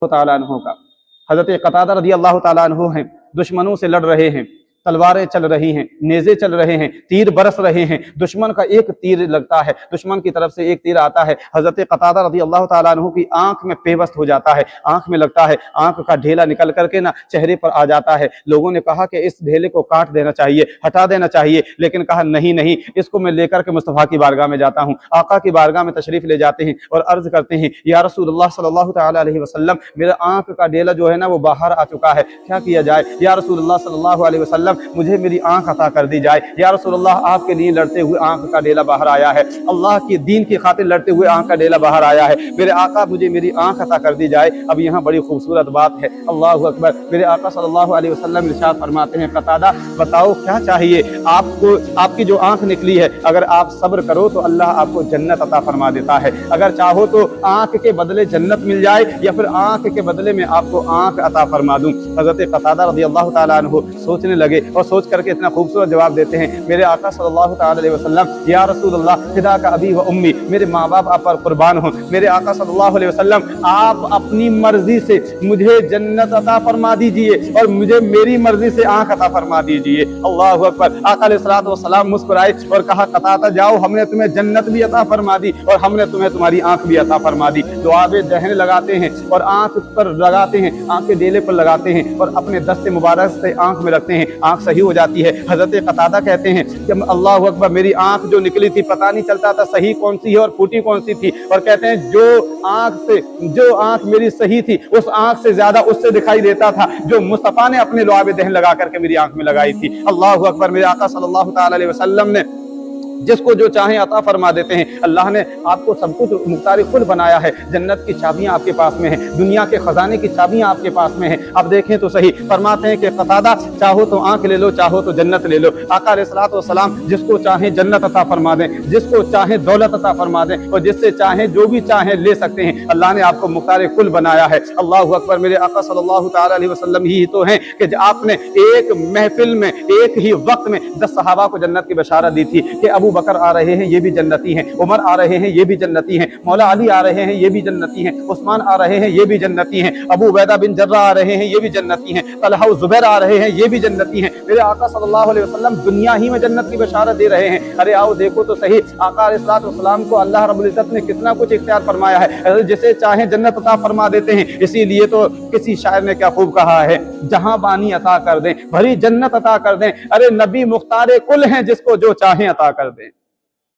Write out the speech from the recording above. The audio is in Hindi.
ताला अन्हु का। हज़रत क़तादा रज़ी अल्लाह ताला अन्हु हैं, दुश्मनों से लड़ रहे हैं, तलवारें चल रही हैं, नेज़े चल रहे हैं, तीर बरस रहे हैं, दुश्मन का एक तीर लगता है, दुश्मन की तरफ से एक तीर आता है, हज़रत क़तादा रज़ी अल्लाह ताला अन्हु की आंख में पेवस्त हो जाता है, आंख में लगता है, आंख का ढेला निकल करके ना चेहरे पर आ जाता है। लोगों ने कहा कि इस ढेले को काट देना चाहिए, हटा देना चाहिए, लेकिन कहा नहीं नहीं, इसको मैं लेकर के मुस्तफ़ा की बारगाह में जाता हूँ। आका की बारगाह में तशरीफ़ ले जाते हैं और अर्ज़ करते हैं, या रसूलुल्लाह सल्लल्लाहु तआला अलैहि वसल्लम, मेरा आंख का ढेला जो है ना वो बाहर आ चुका है, क्या किया जाए? या रसूलुल्लाह सल्लल्लाहु अलैहि वसल्लम, मुझे मेरी आंख अता कर दी जाए। या रसूलुल्लाह, आपके लिए लड़ते हुए आंख का ढेला बाहर आया है, अल्लाह की दीन की खातिर लड़ते हुए आंख का ढेला बाहर आया है, मेरे आका मुझे मेरी आंख अता कर दी जाए। अब यहाँ बड़ी खूबसूरत बात है, अल्लाहु अकबर। मेरे आका सल्लल्लाहु अलैहि वसल्लम इरशाद फरमाते हैं, क़तादा बताओ क्या चाहिए आपको? आपकी जो आंख निकली है, अगर आप सब्र करो तो अल्लाह आपको जन्नत अता फरमा देता है, अगर चाहो तो आंख के बदले जन्नत मिल जाए या फिर आंख के बदले में आपको आंख अता फरमा दूं। हज़रत क़तादा रज़ी अल्लाह ताला अन्हु सोचने लगे और सोच करके इतना खूबसूरत जवाब देते हैं, मेरे आका सल्लल्लाहु ताला अलैहि वसल्लम, या रसूलुल्लाह, फिदा का अबी व उम्मी, मेरे माँ बाप आप पर कुर्बान हो। मेरे आका सल्लल्लाहु अलैहि वसल्लम, आप अपनी मर्जी से मुझे जन्नत अता फरमा दीजिए और मुझे मेरी मर्जी से आंख अता फरमा दीजिए। अल्लाहु अकबर। आका अलैहिस्सलातु वस्सलाम मुस्कुराए और कहा, क़तादा जाओ, हमने तुम्हें जन्नत भी अता फरमा दी और हमने तुम्हें तुम्हारी आंख भी अता फरमा दी। दुआबे दहन लगाते हैं और आंख पर लगाते हैं, आंख के डेले पर लगाते हैं और अपने दस्ते मुबारक से आंख में रखते हैं, आंख सही हो जाती है। हज़रत क़तादा कहते हैं कि अल्लाहु अकबर, मेरी आंख जो निकली थी पता नहीं चलता था सही कौन सी है और फूटी कौन सी थी, और कहते हैं जो आंख मेरी सही थी उस आंख से ज्यादा उससे दिखाई देता था जो मुस्तफ़ा ने अपने लुआब दहन लगा करके मेरी आंख में लगाई थी। अल्लाहु अकबर। मेरे आका सल्लल्लाहु ताला अलैहि वसल्लम ने जिसको जो चाहे अता फरमा देते हैं। अल्लाह ने आपको सब कुछ मुख्तार खुद बनाया है, जन्नत की चाबियां आपके पास में है, दुनिया के खजाने की चाबियां आपके पास में है। अब देखें तो सही, फरमाते हैं कि क़तादा चाहो तो आंख ले लो, चाहो तो जन्नत ले लो। आका अलैहिस्सलातु वस्सलाम जिसको चाहे जन्नत अता फरमा दें, जिसको चाहे दौलत अता फरमा दें और जिससे चाहे जो भी चाहे ले सकते हैं। अल्लाह ने आपको मुख्तार कुल बनाया है। अल्लाहु अकबर। मेरे आका सल्लल्लाहु ताला अलैहि वसल्लम ही तो हैं कि आपने एक महफिल में एक ही वक्त में 10 सहाबा को जन्नत की बशारत दी थी कि अबू बकर आ रहे हैं, ये भी जन्नती हैं, उमर आ रहे हैं, ये भी जन्नती हैं, मौला अली आ रहे हैं, ये भी जन्नती हैं, उस्मान आ रहे हैं, ये भी जन्नती हैं, अबू उबैदा बिन जर्रा आ रहे हैं, ये भी जन्नती हैं, तलहा व ज़ुबैर आ रहे हैं, ये भी जन्नती हैं। मेरे आका सल्लल्लाहु अलैहि वसल्लम दुनिया ही में जन्नत की बशारत दे रहे हैं। अरे आओ देखो तो सही, आका अलैहिस्सलातु वस्सलाम को अल्लाह रब्बुल इज्जत ने कितना कुछ इख्तियार फरमाया है, जिसे चाहे जन्नत अता फरमा देते हैं। इसीलिए तो किसी शायर ने क्या खूब कहा है, जहां बानी अता कर दें, भरी जन्नत अता कर दें, अरे नबी मुख्तार कुल हैं, जिसको जो चाहे अता कर दें।